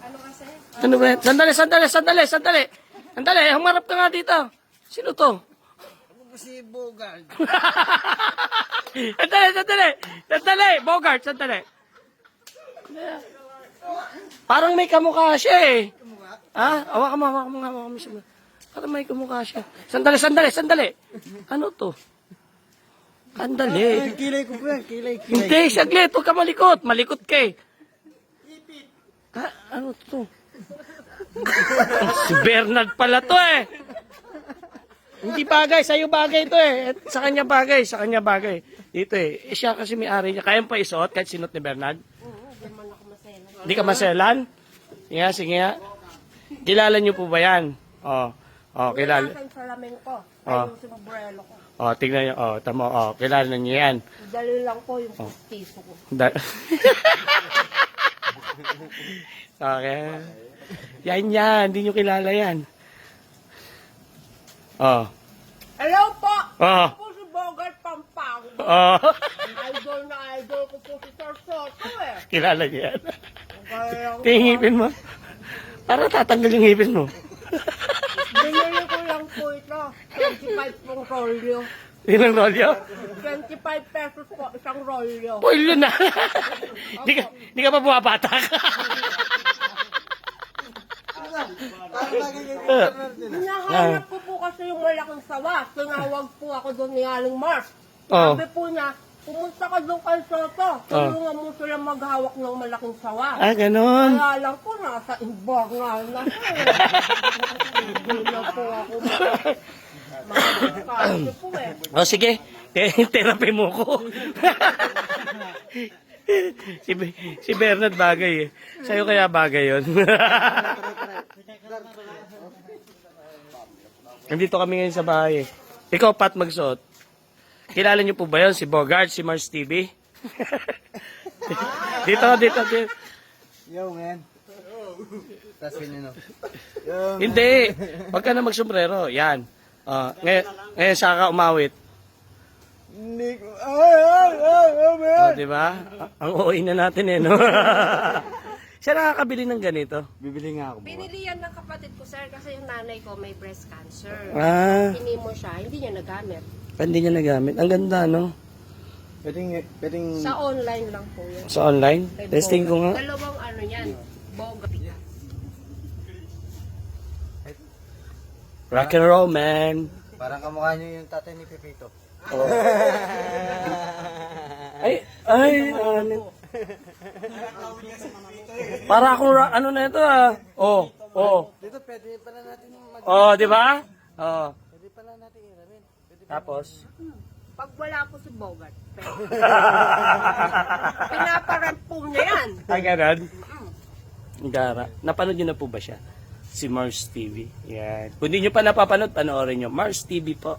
Ano kasi? Ano ba yan? Sandali. Humarap ka nga dito. Sino to? Si Bogart. Sandali. Bogart, sandali. Parang may kamukha siya eh. Ha? Hawakan mo siya. Parang may kamukha siya. Sandali. Ano to? Sandali. Kilay ko po yan. Kilay. Hindi, saglit. Huwag ka malikot. Malikot ka eh. Ano to? Si Bernard pala to eh. Hindi bagay. Sa'yo bagay to eh. Sa kanya bagay. Dito eh. Siya kasi may-ari niya. Kaya mo pa isuot kahit sinot ni Bernard? Hindi man ako maselan. Hindi ka maselan? Sige nga. Kilala niyo po ba yan? Kilala. Yung salamin ko. Oh. Ay, yung sombrero ko. Tingnan niyo. Tama. Kilala niyo yan. Dali lang po yung pustiso ko. Okay. Yan. Hindi niyo kilala yan. Hello po! Oh. Ako po si Bogart Pampanga. Idol ko po si Sir Soto eh. Kilala niyo yan. Kaya lang Tingin ngipin mo. Para tatanggal yung ngipin mo. binili ko lang po ito. 25 pong rolyo. Ilang rolyo? 25 pesos po isang rolyo. Rolyo na. Hindi ka pa bumabatak. Hinahanap ko po kasi yung malaking sawa. Tinawag po ako doon ni Aling Mars. Oh. Sabi po niya, pumunta ka doon kay Soto. Tulungan mo sila maghawak ng malaking sawa. Ganon. Kaya lang po, nasa imbangal na po. Hindi na po ako makakasya po eh. Sige. Therapy mo ko. si Bernard bagay eh. Sa'yo kaya bagay yun. Nandito kami ngayon sa bahay eh. Ikaw, Pat, magsuot. Kilala niyo po ba yun? Si Bogart, si Mars TV? dito. Yo, man. Tas ganyan, no? Hindi. Huwag ka na magsombrero. Yan. Ngayon saka ka umawit. Hindi ko. Man. Diba? Ang OA na natin eh, no? Siya nakakabili ng ganito. Bibili nga ako. Pinili yan ng kapatid ko, sir, kasi yung nanay ko may breast cancer. Pini mo siya, hindi niya nagamit. Hindi niya nagamit. Ang ganda, no? Pwedeng... Sa online lang po yun. Sa online? Kay Testing ko Bogart. nga. Dalawang ano yan, Bogart. Rock and roll, man. Parang kamukha niyo yung tatay ni Pepito. Ano? Para akong, ano na ito ah. Dito, pwede pala natin mag... Di ba? Pwede pala natin iramin. Tapos? Pag wala po si Bogart, pinaparampong niya yan. Ganun? Gara. Napanood niyo na po ba siya? Si Mars TV. Yan. Kung di niyo pa napapanood, panoorin niyo. Mars TV po.